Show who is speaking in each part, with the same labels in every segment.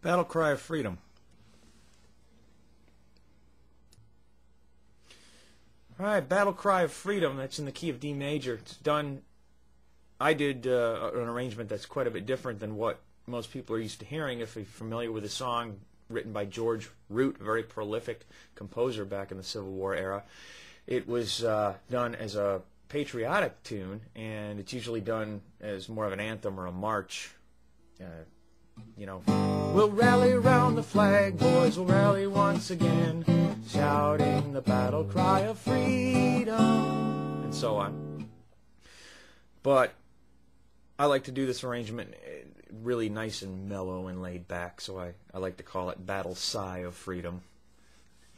Speaker 1: Battle Cry of Freedom. Alright, Battle Cry of Freedom, that's in the key of D major. It's done, I did an arrangement that's quite a bit different than what most people are used to hearing. If you're familiar with the song written by George Root, a very prolific composer back in the Civil War era, it was done as a patriotic tune, and it's usually done as more of an anthem or a march. You know, we'll rally round the flag, boys, we'll rally once again, shouting the battle cry of freedom, and so on. But I like to do this arrangement really nice and mellow and laid back, so I like to call it Battle Sigh of Freedom.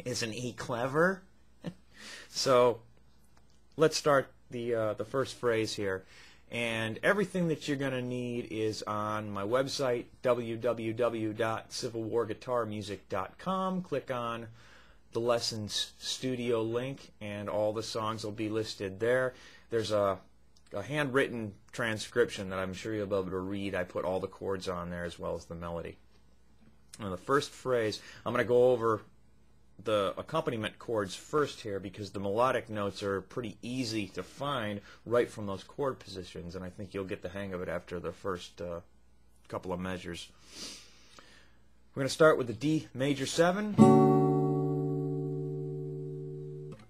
Speaker 1: Isn't he clever? So let's start the first phrase here. And everything that you're going to need is on my website, www.civilwarguitarmusic.com. Click on the Lessons Studio link, and all the songs will be listed there. There's a handwritten transcription that I'm sure you'll be able to read. I put all the chords on there as well as the melody. Now, the first phrase, I'm going to go over the accompaniment chords first here, because the melodic notes are pretty easy to find right from those chord positions, and I think you'll get the hang of it after the first couple of measures. We're going to start with the D major 7,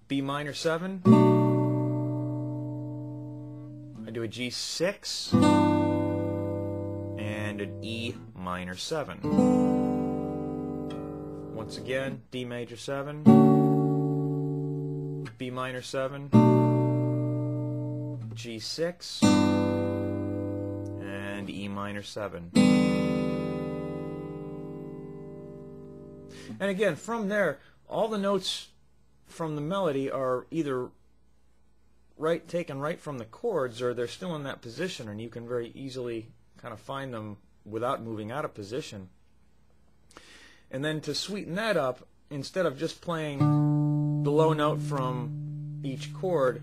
Speaker 1: B minor 7, I do a G6, and an E minor 7. Once again, D major 7, B minor 7, G6, and E minor 7. And again, from there, all the notes from the melody are either taken right from the chords, or they're still in that position, and you can very easily kind of find them without moving out of position. And then to sweeten that up, instead of just playing the low note from each chord,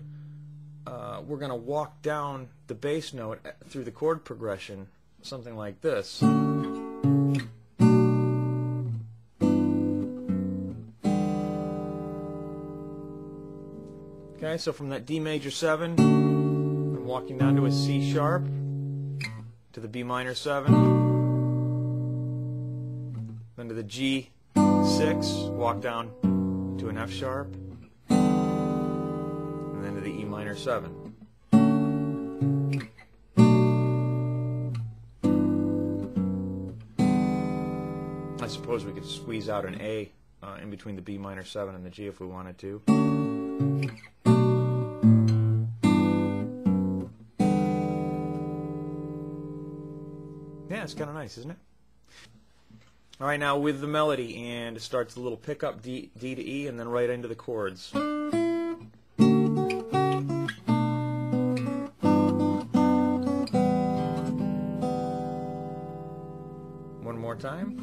Speaker 1: we're going to walk down the bass note through the chord progression, something like this. Okay, so from that D major 7, I'm walking down to a C sharp, to the B minor 7, then to the G6, walk down to an F sharp, and then to the E minor 7. I suppose we could squeeze out an A in between the B minor 7 and the G if we wanted to. Yeah, it's kind of nice, isn't it? All right, now with the melody, and it starts a little pickup D to E, and then right into the chords. One more time.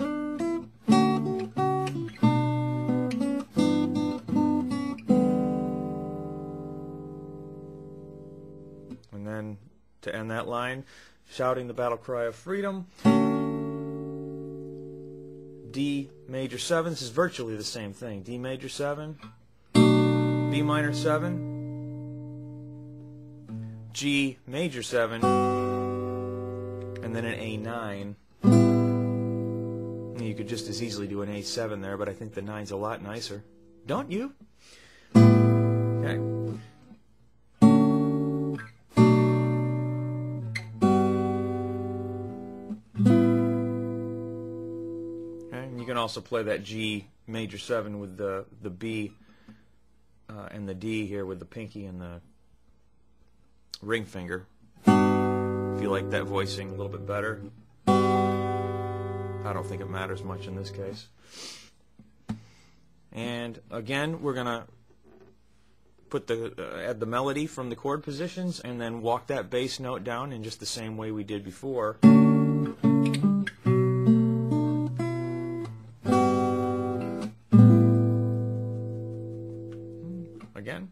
Speaker 1: And then to end that line, shouting the battle cry of freedom. D major 7, this is virtually the same thing. D major 7, B minor 7, G major 7, and then an A9. You could just as easily do an A7 there, but I think the 9's a lot nicer. Don't you? Okay. You can also play that G major 7 with the B and the D here with the pinky and the ring finger. If you like that voicing a little bit better. I don't think it matters much in this case. And again, we're going to put add the melody from the chord positions, and then walk that bass note down in just the same way we did before. Again.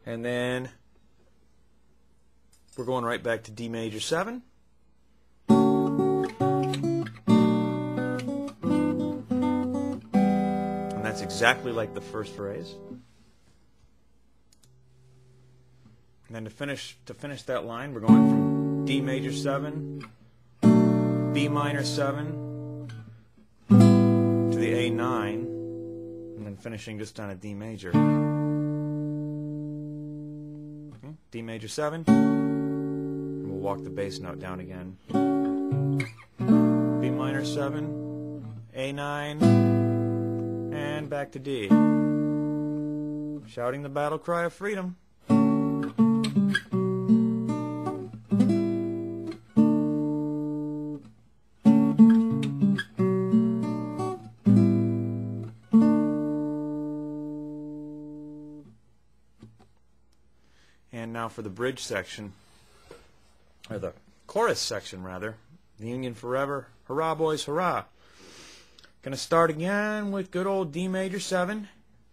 Speaker 1: And then we're going right back to D major 7. And that's exactly like the first phrase. And then to finish that line, we're going from D major 7, B minor 7 to the A9, and then finishing just on a D major. Okay, D major 7, and we'll walk the bass note down again. B minor 7, A9, and back to D. Shouting the battle cry of freedom. And now for the bridge section, or the chorus section rather, the Union Forever, hurrah boys, hurrah. Gonna start again with good old D major 7.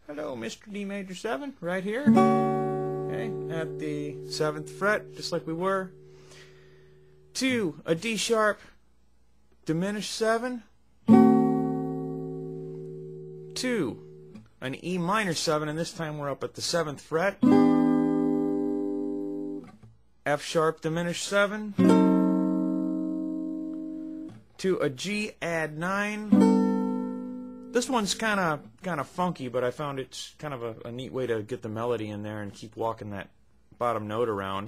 Speaker 1: Hello, Mr. D major 7, right here. Okay, at the 7th fret, just like we were. 2, a D sharp, diminished 7. 2, an E minor 7, and this time we're up at the 7th fret. F sharp diminished 7 to a G add 9. This one's kind of funky, but I found it's kind of a neat way to get the melody in there and keep walking that bottom note around.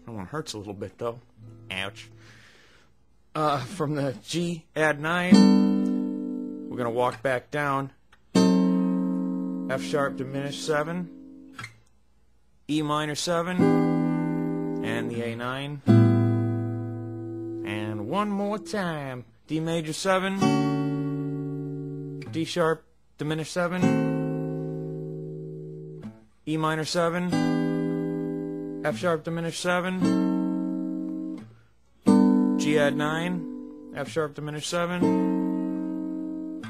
Speaker 1: That one hurts a little bit though. Ouch. From the G add 9, we're gonna walk back down. F sharp diminished 7. E minor 7, and the A9, and one more time, D major 7, D sharp diminished 7, E minor 7, F sharp diminished 7, G add 9, F sharp diminished 7,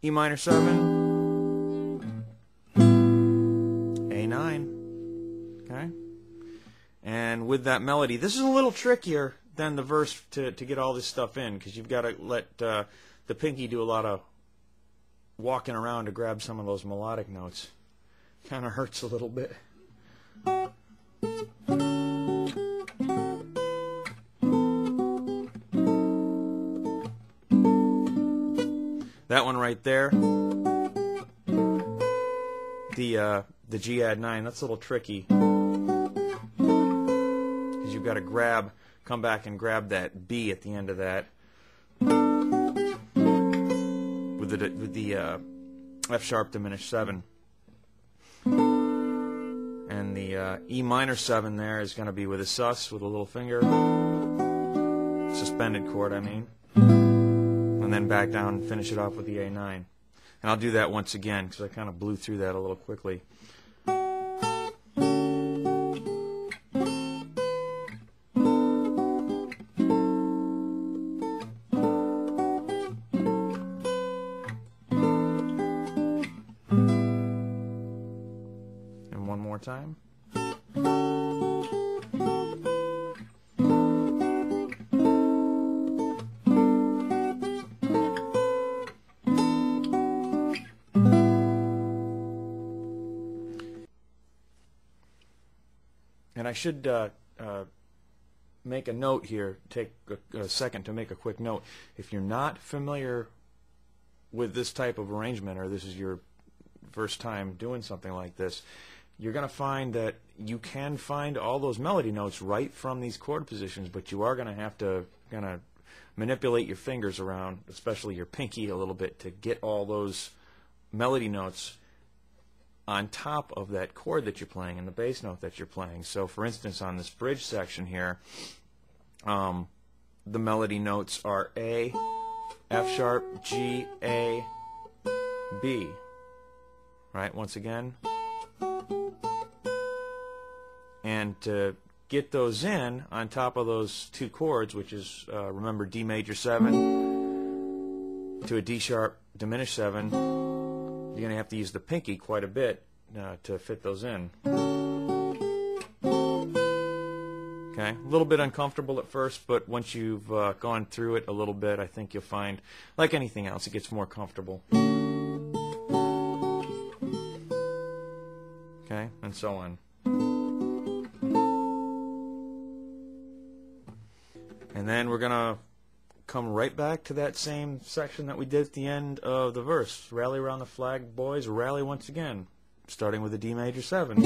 Speaker 1: E minor 7, A9. Okay. And with that melody, this is a little trickier than the verse to get all this stuff in, because you've got to let the pinky do a lot of walking around to grab some of those melodic notes. Kind of hurts a little bit. That one right there, the G add 9, that's a little tricky. You've got to come back and grab that B at the end of that with the F sharp diminished 7, and the E minor 7 there is going to be with a sus with a little finger, suspended chord I mean, and then back down and finish it off with the A9. And I'll do that once again because I kind of blew through that a little quickly. One more time. And I should make a note here, take a second to make a quick note. If you're not familiar with this type of arrangement, or this is your first time doing something like this, you're going to find that you can find all those melody notes right from these chord positions, but you are going to have to kind of manipulate your fingers around, especially your pinky a little bit, to get all those melody notes on top of that chord that you're playing and the bass note that you're playing. So for instance, on this bridge section here, the melody notes are A, F sharp, G, A, B. Right, once again. And to get those in on top of those two chords, which is, remember, D major 7 to a D sharp diminished 7, you're going to have to use the pinky quite a bit to fit those in. Okay, a little bit uncomfortable at first, but once you've gone through it a little bit, I think you'll find, like anything else, it gets more comfortable. Okay, and so on. And then we're going to come right back to that same section that we did at the end of the verse. Rally around the flag, boys, rally once again, starting with the D major 7.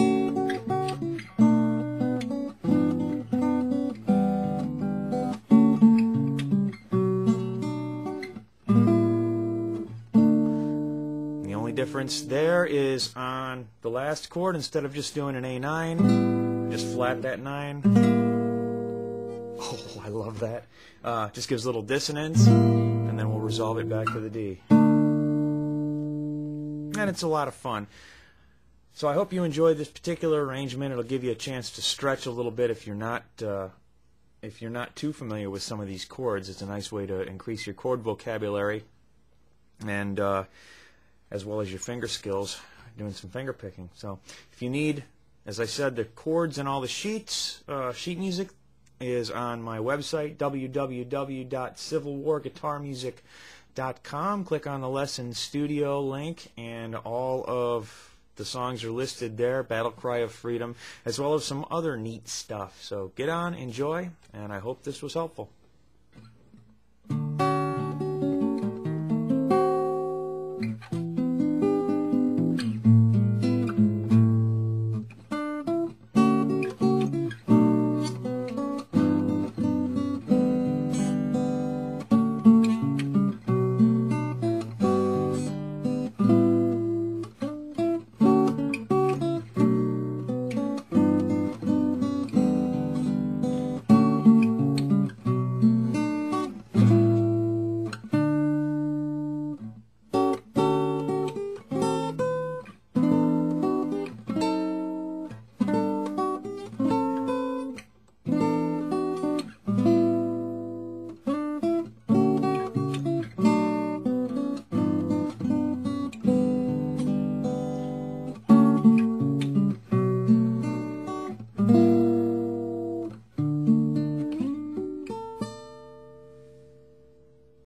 Speaker 1: Difference there is on the last chord, instead of just doing an A9, just flat that 9. Oh, I love that. Just gives a little dissonance, and then we'll resolve it back to the D. And it's a lot of fun. So I hope you enjoyed this particular arrangement. It'll give you a chance to stretch a little bit if you're not too familiar with some of these chords. It's a nice way to increase your chord vocabulary, and as well as your finger skills, doing some finger picking. So if you need, as I said, the chords and all the sheets, sheet music is on my website, www.civilwarguitarmusic.com. Click on the Lesson Studio link, and all of the songs are listed there, Battle Cry of Freedom, as well as some other neat stuff. So get on, enjoy, and I hope this was helpful.